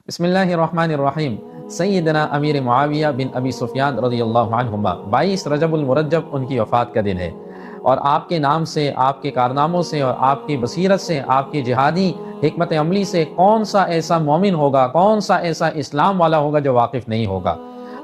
بسم اللہ الرحمن الرحیم۔ سیدنا امیر معاویہ بن ابی سفیان رضی اللہ عنہما 22 رجب المرجب ان کی وفات کا دن ہے، اور آپ کے نام سے، آپ کے کارناموں سے اور آپ کی بصیرت سے، آپ کی جہادی حکمت عملی سے کون سا ایسا مومن ہوگا، کون سا ایسا اسلام والا ہوگا جو واقف نہیں ہوگا۔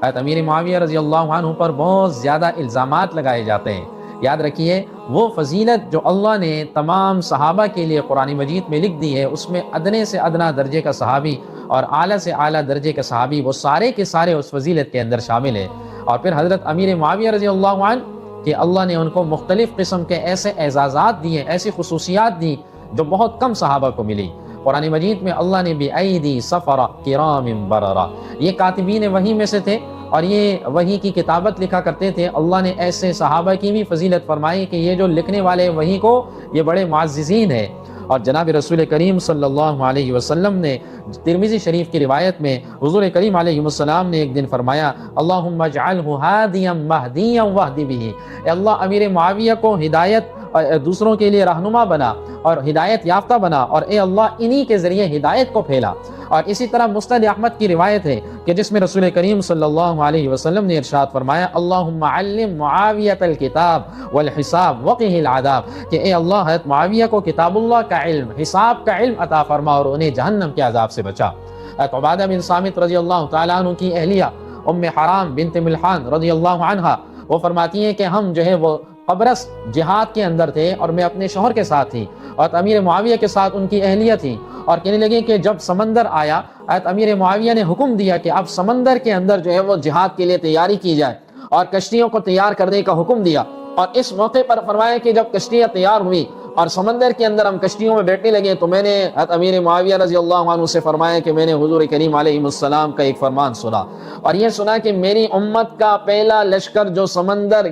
حضرت امیر معاویہ رضی اللہ عنہ پر بہت زیادہ الزامات لگائے جاتے ہیں۔ یاد رکھیے، وہ فضیلت جو اللہ نے تمام صحابہ کے لیے قرآن مجید میں لکھ دی ہے، اس میں ادنے سے ادنا درجے کا صحابی اور اعلیٰ سے اعلیٰ درجے کا صحابی، وہ سارے کے سارے اس فضیلت کے اندر شامل ہیں۔ اور پھر حضرت امیر معاویہ رضی اللہ عنہ کہ اللہ نے ان کو مختلف قسم کے ایسے اعزازات دیے، ایسی خصوصیات دی جو بہت کم صحابہ کو ملی۔ قرآن مجید میں اللہ نے بِأَيْدِي سَفَرَ كِرَامٍ بَرَرَ، یہ کاتبین وحی میں سے تھے اور یہ وحی کی کتابت لکھا کرتے تھے۔ اللہ نے ایسے صحابہ کی بھی فضیلت فرمائی کہ یہ جو لکھنے والے وحی کو یہ بڑے معززین ہیں۔ اور جناب رسول کریم صلی اللہ علیہ وسلم نے ترمذی شریف کی روایت میں حضور کریم علیہ السلام نے ایک دن فرمایا، اللہم اجعلہ ہادیا مہدیا واہد بہ، اے اللہ امیر معاویہ کو ہدایت دوسروں کے لیے رہنما بنا اور ہدایت یافتہ بنا، اور اے اللہ انہی کے ذریعے ہدایت کو پھیلا۔ اور اسی طرح مسند احمد کی روایت ہے کہ جس میں رسول کریم صلی اللہ علیہ وسلم نے ارشاد فرمایا، اللہم علم معاویہ الکتاب والحساب وقہ العذاب، کہ اے اللہ حضرت معاویہ کو کتاب اللہ کا علم، حساب کا علم عطا فرما اور انہیں جہنم کے عذاب سے بچا۔ حضرت عبادہ بن صامت رضی اللہ تعالیٰ عنہ کی اہلیہ ام حرام بنت ملحان رضی اللہ عنہا وہ فرماتی ہیں کہ ہم جو ہے وہ قبرص جہاد کے اندر تھے اور میں اپنے شوہر کے ساتھ تھی اور امیر معاویہ کے ساتھ ان کی اہلیہ تھی، اور کہنے لگے کہ جب سمندر آیا، امیر معاویہ نے حکم دیا کہ اب سمندر کے اندر جو ہے وہ جہاد کے لیے تیاری کی جائے اور کشتیوں کو تیار کرنے کا حکم دیا۔ اور اس موقع پر فرمایا کہ جب کشتیاں تیار ہوئی اور سمندر کے اندر ہم کشتیوں میں بیٹھنے لگے تو میں نے امیر معاویہ رضی اللہ عنہ سے فرمایا کہ میں نے حضور کریم علیہ السلام کا ایک فرمان سنا، اور یہ سنا کہ میری امت کا پہلا لشکر جو سمندر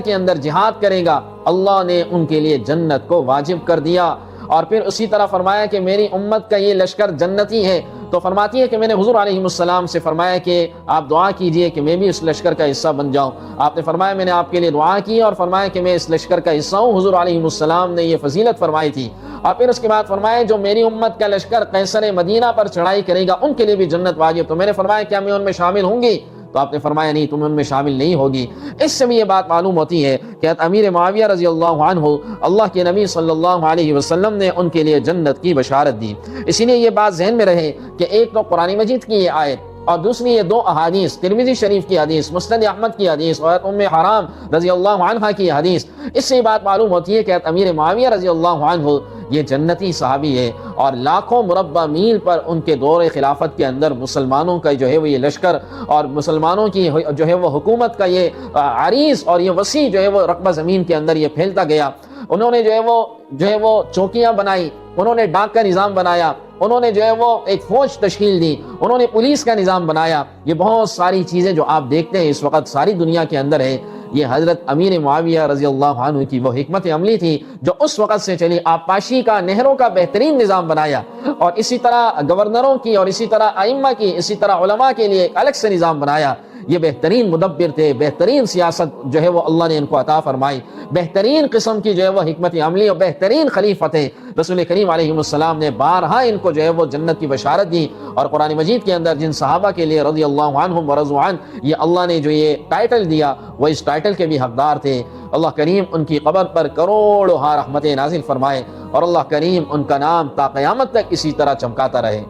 کے اندر جہاد کرے گا، اللہ نے ان کے لیے جنت کو واجب کر دیا۔ اور پھر اسی طرح فرمایا کہ میری امت کا یہ لشکر جنتی ہے۔ تو فرماتی ہے کہ میں نے حضور علیہ السلام سے فرمایا کہ آپ دعا کیجئے کہ میں بھی اس لشکر کا حصہ بن جاؤں۔ آپ نے فرمایا میں نے آپ کے لیے دعا کی اور فرمایا کہ میں اس لشکر کا حصہ ہوں۔ حضور علیہ السلام نے یہ فضیلت فرمائی تھی۔ اور پھر اس کے بعد فرمایا جو میری امت کا لشکر قیصر مدینہ پر چڑھائی کرے گا ان کے لیے بھی جنت واجب۔ تو میں نے فرمایا کیا میں ان میں شامل ہوں گی؟ تو آپ نے فرمایا نہیں، تم ان میں شامل نہیں ہوگی۔ اس سے بھی یہ بات معلوم ہوتی ہے کہ امیر معاویہ رضی اللہ عنہ، اللہ کے نبی صلی اللہ علیہ وسلم نے ان کے لیے جنت کی بشارت دی۔ اسی لیے یہ بات ذہن میں رہے کہ ایک تو قرآن مجید کی یہ آیت اور دوسری یہ دو احادیث، ترمذی شریف کی حدیث، مسند احمد کی حدیث اور ام حرام رضی اللہ عنہا کی حدیث، اس سے یہ بات معلوم ہوتی ہے کہ امیر معاویہ رضی اللہ عنہ یہ جنتی صحابی ہے، اور لاکھوں مربع میل پر ان کے دور خلافت کے اندر مسلمانوں کا جو ہے وہ یہ لشکر اور مسلمانوں کی جو ہے وہ حکومت کا یہ عریض اور یہ وسیع جو ہے وہ رقبہ زمین کے اندر یہ پھیلتا گیا۔ انہوں نے جو ہے وہ چوکیاں بنائی، انہوں نے ڈاک کا نظام بنایا، انہوں نے جو ہے وہ ایک فوج تشکیل دی، انہوں نے پولیس کا نظام بنایا۔ یہ بہت ساری چیزیں جو آپ دیکھتے ہیں اس وقت ساری دنیا کے اندر ہے، یہ حضرت امیر معاویہ رضی اللہ عنہ کی وہ حکمت عملی تھی جو اس وقت سے چلی۔ آبپاشی کا، نہروں کا بہترین نظام بنایا، اور اسی طرح گورنروں کی اور اسی طرح ائمہ کی، اسی طرح علماء کے لیے ایک الگ سے نظام بنایا۔ یہ بہترین مدبر تھے، بہترین سیاست جو ہے وہ اللہ نے ان کو عطا فرمائی، بہترین قسم کی جو ہے وہ حکمت عملی اور بہترین خلیفہ تھے۔ رسول کریم علیہ السلام نے بارہا ان کو جو ہے وہ جنت کی بشارت دی، اور قرآن مجید کے اندر جن صحابہ کے لیے رضی اللہ عنہم ورضوا عنہ یہ اللہ نے جو یہ ٹائٹل دیا وہ اس ٹائٹل کے بھی حقدار تھے۔ اللہ کریم ان کی قبر پر کروڑوں رحمتیں نازل فرمائے، اور اللہ کریم ان کا نام تا قیامت تک اسی طرح چمکاتا رہے۔